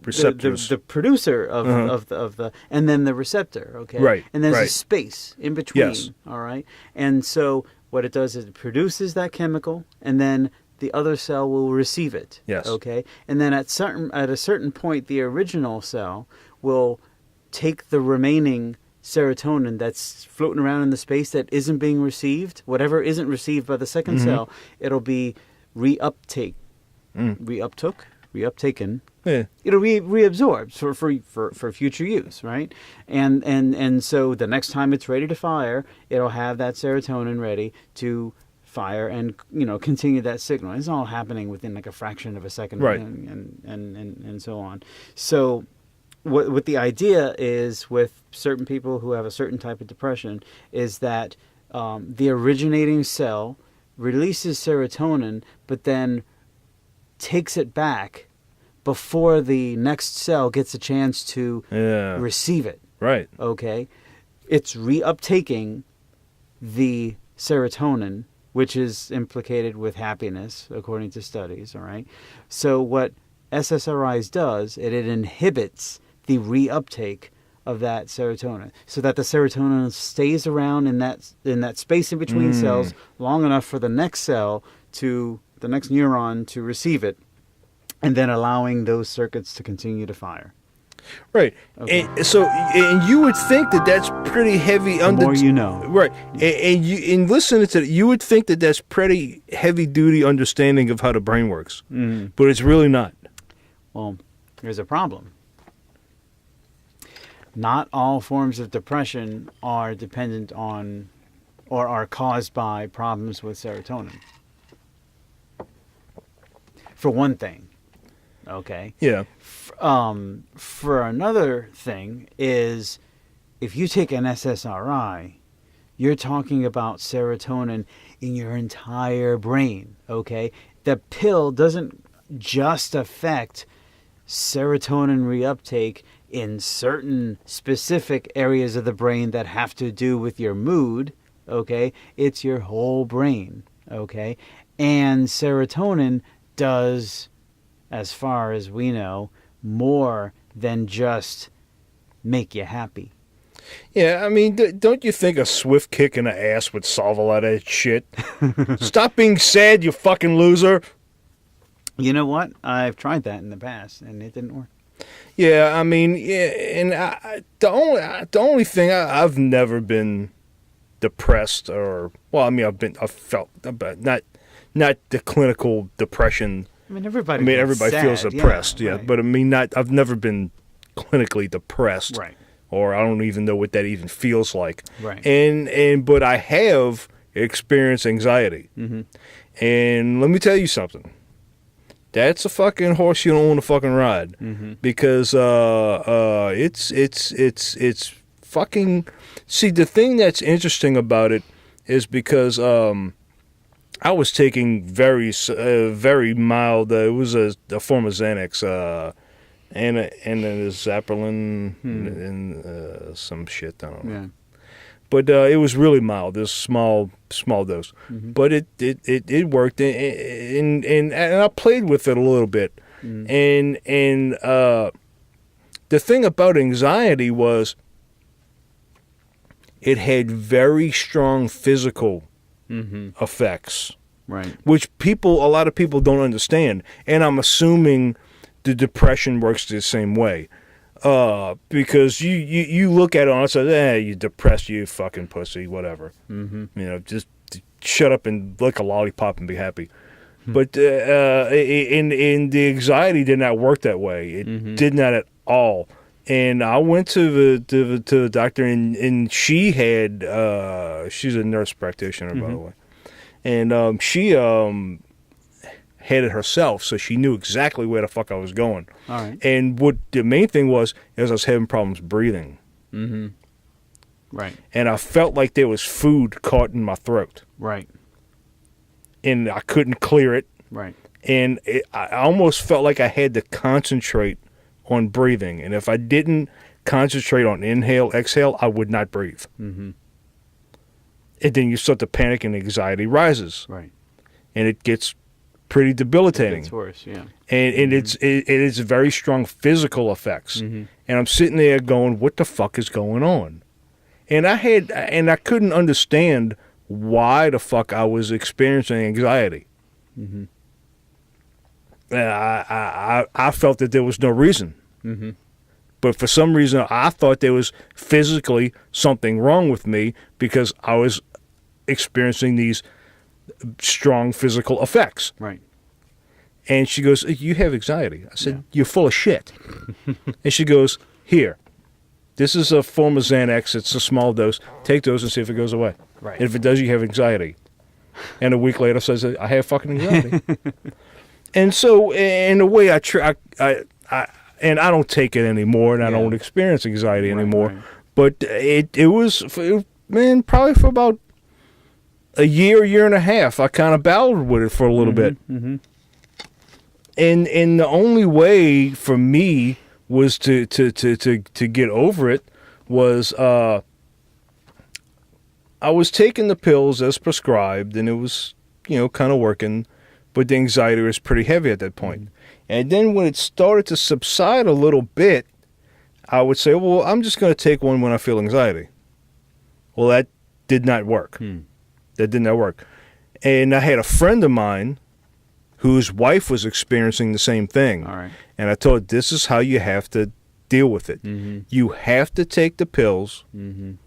receptors, the producer of the and then the receptor, okay, right, and there's a space in between, all right, and so what it does is it produces that chemical, and then the other cell will receive it, okay, and then at a certain point, the original cell will take the remaining serotonin that's floating around in the space that isn't being received, whatever isn't received by the second cell, it'll be reuptaken. Yeah. It'll reabsorbed for future use, right? And so the next time it's ready to fire, it'll have that serotonin ready to fire and continue that signal. It's all happening within like a fraction of a second, right? And so on. So what the idea is with certain people who have a certain type of depression is that the originating cell releases serotonin, but then takes it back before the next cell gets a chance to receive it. Right. Okay. It's reuptaking the serotonin, which is implicated with happiness, according to studies. All right. So what SSRIs does, it inhibits the reuptake of that serotonin, so that the serotonin stays around in that space in between cells long enough for the next neuron to receive it, and then allowing those circuits to continue to fire. Right. Okay. And you would think that that's pretty heavy. The more you know. Right. And listening to it, you would think that that's pretty heavy duty understanding of how the brain works. But it's really not. Well, there's a problem. Not all forms of depression are dependent on or are caused by problems with serotonin. For one thing. Okay. Yeah. For another thing is, if you take an SSRI, you're talking about serotonin in your entire brain. Okay. The pill doesn't just affect serotonin reuptake in certain specific areas of the brain that have to do with your mood. Okay. It's your whole brain. Okay. And serotonin does, as far as we know, more than just make you happy. Yeah, I mean, don't you think a swift kick in the ass would solve a lot of that shit? Stop being sad, you fucking loser. You know what? I've tried that in the past, and it didn't work. Yeah, I mean, and the only thing I've never been depressed, or I've felt not the clinical depression. Everybody feels depressed, right. But I've never been clinically depressed, right? Or I don't even know what that even feels like, right? But I have experienced anxiety, and let me tell you something. That's a fucking horse you don't want to fucking ride, because it's fucking. See, the thing that's interesting about it is because I was taking very mild. It was a form of Xanax, and Zappalin and some shit. I don't know. Yeah. But it was really mild. This small dose, but it worked, and I played with it a little bit, and the thing about anxiety was, it had very strong physical effects. Right. Which a lot of people don't understand. And I'm assuming the depression works the same way. Because you look at it and say, you depressed, you fucking pussy, whatever. Just shut up and lick a lollipop and be happy. But in the anxiety did not work that way. It did not at all. And I went to the doctor, and she had she's a nurse practitioner, by the way, and she had it herself, so she knew exactly where the fuck I was going. All right. And what the main thing was I was having problems breathing. Right. And I felt like there was food caught in my throat. Right. And I couldn't clear it. Right. And I almost felt like I had to concentrate on breathing. And if I didn't concentrate on inhale, exhale, I would not breathe. And then you start to panic and anxiety rises. Right. And it gets pretty debilitating. It's worse, yeah. And it's very strong physical effects. And I'm sitting there going, what the fuck is going on? And I couldn't understand why the fuck I was experiencing anxiety. I felt that there was no reason. But for some reason, I thought there was physically something wrong with me because I was experiencing these strong physical effects. Right. And she goes, you have anxiety. I said, you're full of shit. And she goes, here, this is a form of Xanax. It's a small dose. Take those and see if it goes away. Right. And if it does, you have anxiety. And a week later says, I have fucking anxiety. And so, in a way, I don't take it anymore, and I don't experience anxiety anymore. Right. But it was, man, probably for about a year and a half, I kind of battled with it for a little bit. And the only way for me was to get over it was I was taking the pills as prescribed, and it was, kind of working, but the anxiety was pretty heavy at that point. And then when it started to subside a little bit, I would say, well, I'm just going to take one when I feel anxiety. Well, that did not work. That did not work. And I had a friend of mine whose wife was experiencing the same thing. All right. And I told her, this is how you have to deal with it. You have to take the pills, and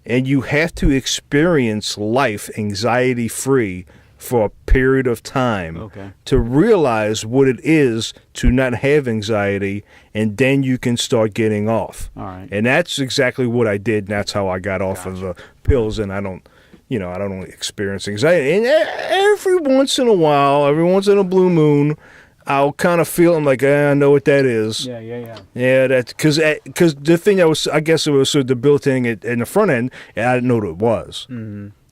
you have to experience life anxiety-free for a period of time to realize what it is to not have anxiety, and then you can start getting off. All right. And that's exactly what I did, and that's how I got off of the pills, and I don't experience anxiety. And every once in a while, every once in a blue moon, I'll kind of feel, I'm like, I know what that is. Yeah, that's because the thing that was, I guess it was so debilitating in the front end, and I didn't know what it was.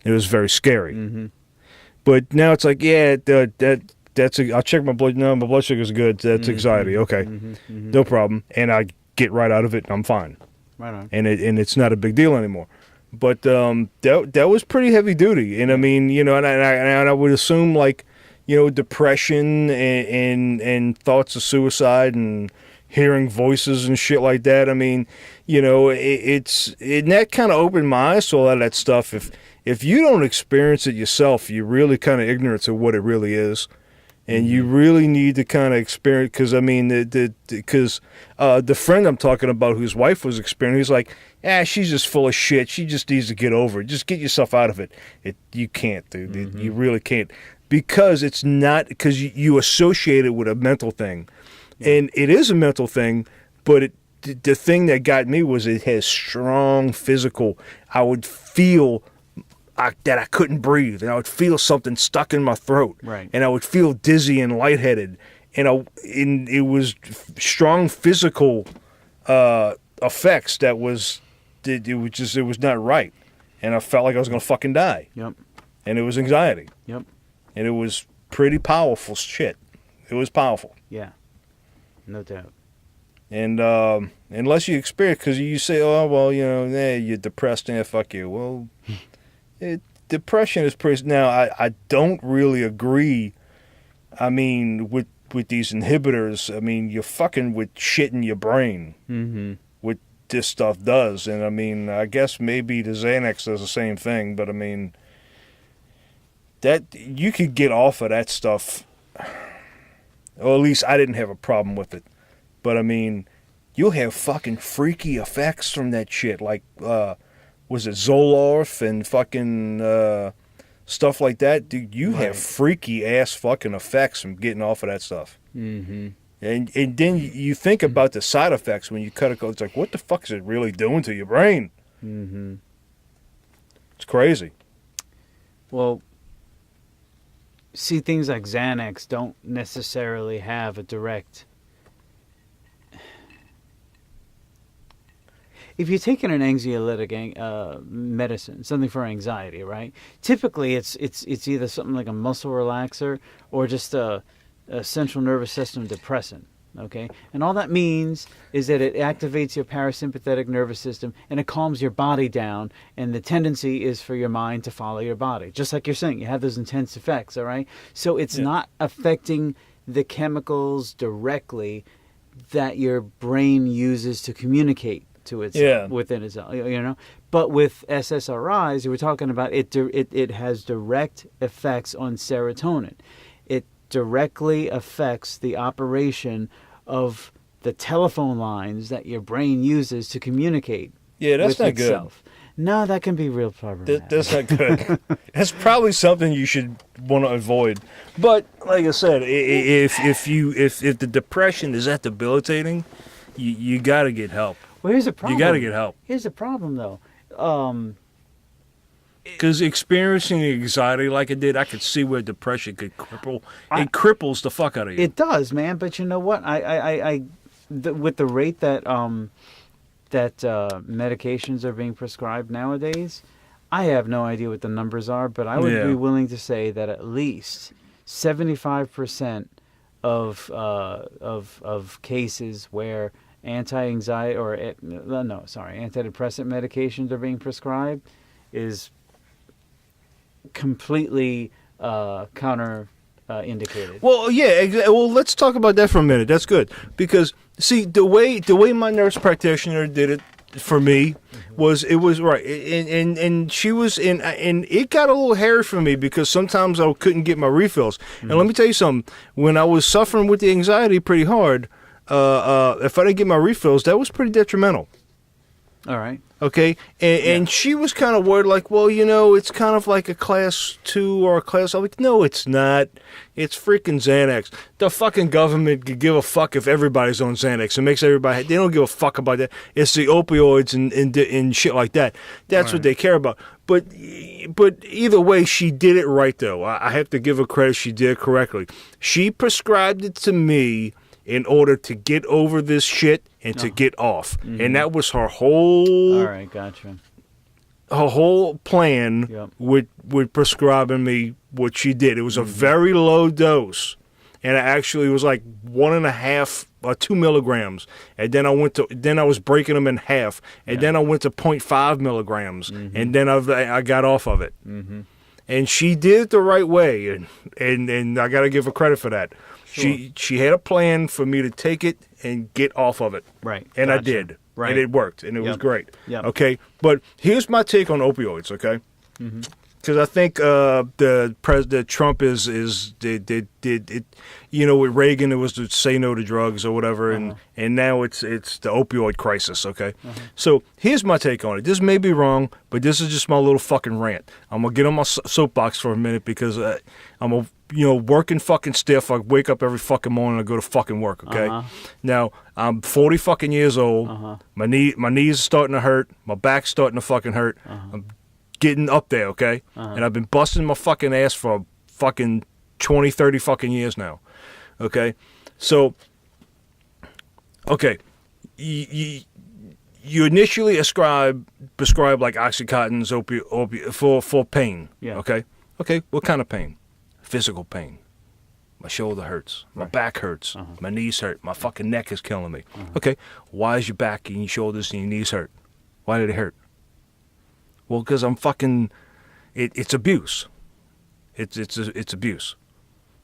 It was very scary. But now it's like, that's I'll check my blood. No, my blood sugar's good. That's anxiety. Okay, no problem. And I get right out of it, and I'm fine. Right on. And it's not a big deal anymore. But that was pretty heavy duty. And I mean, and I would assume, like, depression and thoughts of suicide and hearing voices and shit like that. I mean, that kind of opened my eyes to a lot of that stuff. If you don't experience it yourself, you're really kind of ignorant to what it really is. And you really need to kind of experience, because, I mean, the friend I'm talking about whose wife was experiencing, he's like, she's just full of shit. She just needs to get over it. Just get yourself out of it. You can't, dude. You really can't. Because it's not, because you associate it with a mental thing. And it is a mental thing, but the thing that got me was it has strong physical. I would feel that I couldn't breathe, and I would feel something stuck in my throat, and I would feel dizzy and lightheaded, and it was strong physical effects that it was not right, and I felt like I was gonna fucking die. Yep. And it was anxiety. Yep. And it was pretty powerful shit. It was powerful. Yeah. No doubt. And unless you experience, because you say, oh well, you're depressed, and fuck you. Well. Depression is pretty. Now, I don't really agree. I mean, with these inhibitors, I mean, you're fucking with shit in your brain. With this stuff does. And I mean, I guess maybe the Xanax does the same thing, but I mean, that you could get off of that stuff, or at least I didn't have a problem with it. But I mean, you'll have fucking freaky effects from that shit, like was it Zoloft and fucking stuff like that, dude. You have freaky ass fucking effects from getting off of that stuff. Mm-hmm. And then you think about the side effects when you cut it. It's like, what the fuck is it really doing to your brain? Mm-hmm. It's crazy. Well, see, things like Xanax don't necessarily have a direct... If you're taking an anxiolytic medicine, something for anxiety, right? Typically, it's either something like a muscle relaxer or just a central nervous system depressant, okay? And all that means is that it activates your parasympathetic nervous system and it calms your body down, and the tendency is for your mind to follow your body. Just like you're saying, you have those intense effects, all right? So it's not affecting the chemicals directly that your brain uses to communicate to itself within itself, you know. But with SSRIs, we're talking about it has direct effects on serotonin. It directly affects the operation of the telephone lines that your brain uses to communicate. Yeah, that's with not itself. Good. No, that can be real problematic. That's not good. That's probably something you should want to avoid. But like I said, if the depression is that debilitating, you got to get help. Well, here's the problem. You got to get help. Here's the problem, though. Because experiencing anxiety like it did, I could see where depression could cripple. It cripples the fuck out of you. It does, man. But you know what? With the rate that medications are being prescribed nowadays, I have no idea what the numbers are. But I would be willing to say that at least 75% of cases where anti-anxiety or antidepressant medications are being prescribed is completely counter indicated. Well, yeah. Well, let's talk about that for a minute. That's good because see the way my nurse practitioner did it for me was right, and she was in, and it got a little hairy for me because sometimes I couldn't get my refills. And let me tell you something: when I was suffering with the anxiety pretty hard. If I didn't get my refills, that was pretty detrimental. All right. Okay. And she was kind of worried, like, well, you know, it's kind of like a class 2 or a class. I'm like, no, it's not. It's freaking Xanax. The fucking government could give a fuck if everybody's on Xanax. It makes everybody. They don't give a fuck about that. It's the opioids and shit like that. That's what they care about. But either way, she did it right, though. I have to give her credit. She did it correctly. She prescribed it to me in order to get over this shit and to get off. Mm-hmm. And that was her whole... All right, gotcha. Her whole plan with prescribing me what she did. It was a very low dose. And it actually was like 1.5 or 2 milligrams. And then I was breaking them in half. And then I went to 0.5 milligrams. Mm-hmm. And then I got off of it. Mm-hmm. And she did it the right way. And I got to give her credit for that. Sure. She had a plan for me to take it and get off of it. Right. And I did. Right. And it worked. And it was great. Yep. Okay. But here's my take on opioids, okay? Because I think the Trump did it, you know, with Reagan it was to say no to drugs or whatever, and now it's the opioid crisis, okay? So here's my take on it. This may be wrong, but this is just my little fucking rant. I'm going to get on my soapbox for a minute because I'm working fucking stiff. I wake up every fucking morning and I go to fucking work, okay? Now, I'm 40 fucking years old. My knees are starting to hurt. My back's starting to fucking hurt. I'm getting up there, okay? And I've been busting my fucking ass for fucking 20, 30 fucking years now, okay? So, okay, you initially prescribe like Oxycontin's for pain, okay? Okay, what kind of pain? Physical pain. My shoulder hurts. My back hurts. My knees hurt. My fucking neck is killing me. Okay, why is your back and your shoulders and your knees hurt? Why did it hurt? Well, because I'm fucking. It's abuse. It's abuse.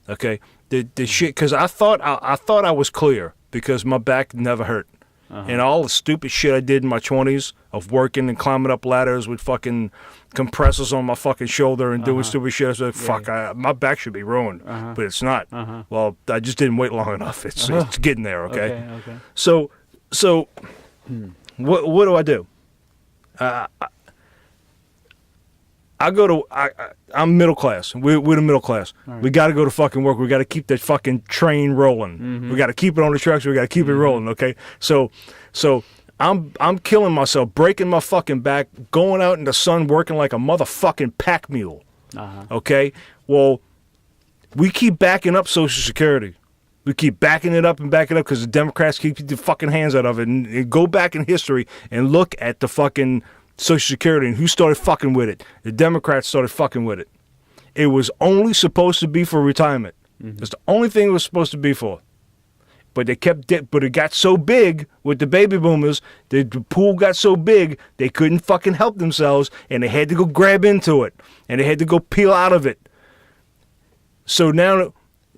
Okay, the shit. Because I thought I was clear because my back never hurt. and all the stupid shit I did in my 20s of working and climbing up ladders with fucking compressors on my fucking shoulder and doing stupid shit. I was like, fuck, my back should be ruined, but it's not. Well, I just didn't wait long enough. It's getting there, okay? So what do I do? I'm middle class. We're the middle class. Right. We got to go to fucking work. We got to keep that fucking train rolling. We got to keep it on the tracks. We got to keep it rolling. Okay. So I'm killing myself, breaking my fucking back, going out in the sun, working like a motherfucking pack mule. Okay. Well, we keep backing up Social Security. We keep backing it up because the Democrats keep the fucking hands out of it. And go back in history and look at the fucking Social Security and who started fucking with it. The Democrats started fucking with it. It was only supposed to be for retirement. That's the only thing it was supposed to be for. But they but it got so big with the baby boomers, the pool got so big they couldn't fucking help themselves, and they had to go grab into it, and they had to go peel out of it. So now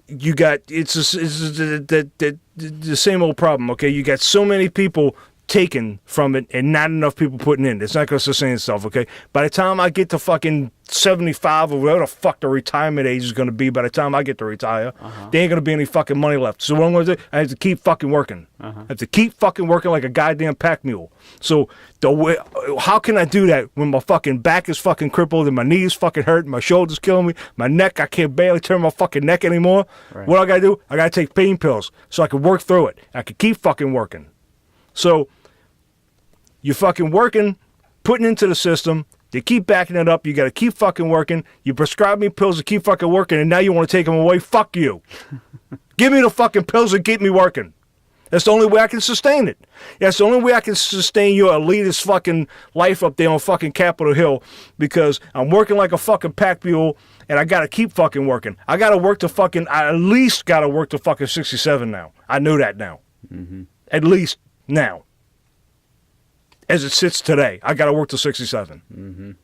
you got it's the same old problem. Okay, you got so many people taken from it and not enough people putting in. It's not going to sustain itself, okay? By the time I get to fucking 75 or whatever the fuck the retirement age is going to be, by the time I get to retire, there ain't going to be any fucking money left. So what I'm going to do, I have to keep fucking working. I have to keep fucking working like a goddamn pack mule. So how can I do that when my fucking back is fucking crippled and my knees fucking hurt and my shoulders killing me, my neck, I can't barely turn my fucking neck anymore? Right. What I got to do? I got to take pain pills so I can work through it. I can keep fucking working. So you're fucking working, putting into the system. They keep backing it up. You got to keep fucking working. You prescribe me pills to keep fucking working, and now you want to take them away? Fuck you. Give me the fucking pills and keep me working. That's the only way I can sustain it. That's the only way I can sustain your elitist fucking life up there on fucking Capitol Hill, because I'm working like a fucking pack mule, and I got to keep fucking working. I at least got to work to fucking 67 now. I know that now. At least now. As it sits today, I got to work till 67.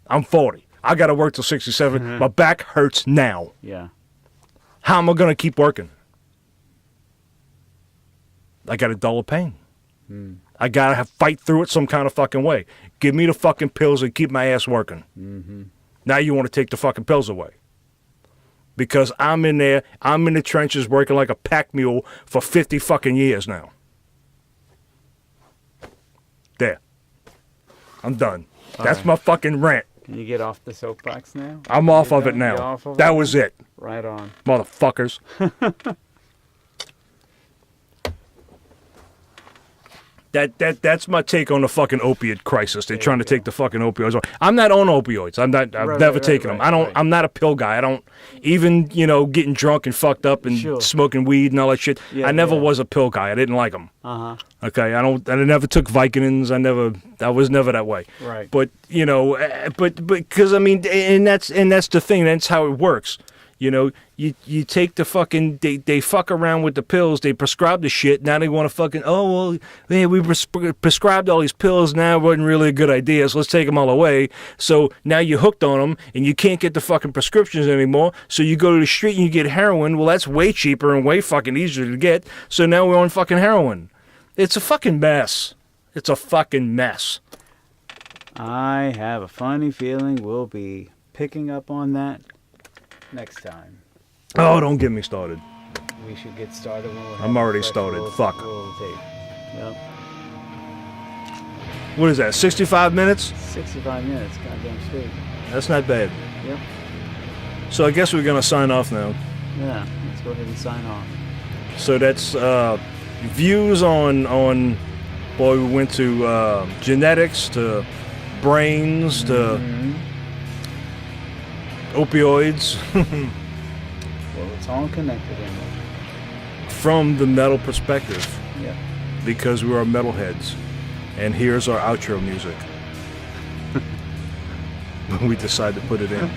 I'm 40. I got to work till 67. My back hurts now. Yeah. How am I going to keep working? I got a dull of pain. I got to fight through it some kind of fucking way. Give me the fucking pills and keep my ass working. Now you want to take the fucking pills away. Because I'm in there, I'm in the trenches working like a pack mule for 50 fucking years now. There. I'm done. That's my fucking rant. Can you get off the soapbox now? I'm off of it now. That was it. Right on. Motherfuckers. That's my take on the fucking opiate crisis. They're trying to take the fucking opioids. I'm not on opioids. I've never taken them. I'm not a pill guy. I don't even, getting drunk and fucked up and smoking weed and all that shit. I never was a pill guy. I didn't like them. Okay, I never took Vicodins. I was never that way. Right. But, because and that's the thing. That's how it works. You take the fucking, they fuck around with the pills, they prescribe the shit, now they want to fucking, we prescribed all these pills, now it wasn't really a good idea, so let's take them all away. So now you're hooked on them, and you can't get the fucking prescriptions anymore, so you go to the street and you get heroin. Well, that's way cheaper and way fucking easier to get, so now we're on fucking heroin. It's a fucking mess. It's a fucking mess. I have a funny feeling we'll be picking up on that next time. Oh, don't get me started. We should get started when we're I'm already started. Fuck. Yep. What is that, 65 minutes? 65 minutes, goddamn straight. That's not bad. Yep. So I guess we're going to sign off now. Yeah, let's go ahead and sign off. So that's views on we went to genetics, to brains, to opioids. Well, it's all connected in there. From the metal perspective. Yeah. Because we are metalheads. And here's our outro music. When we decide to put it in.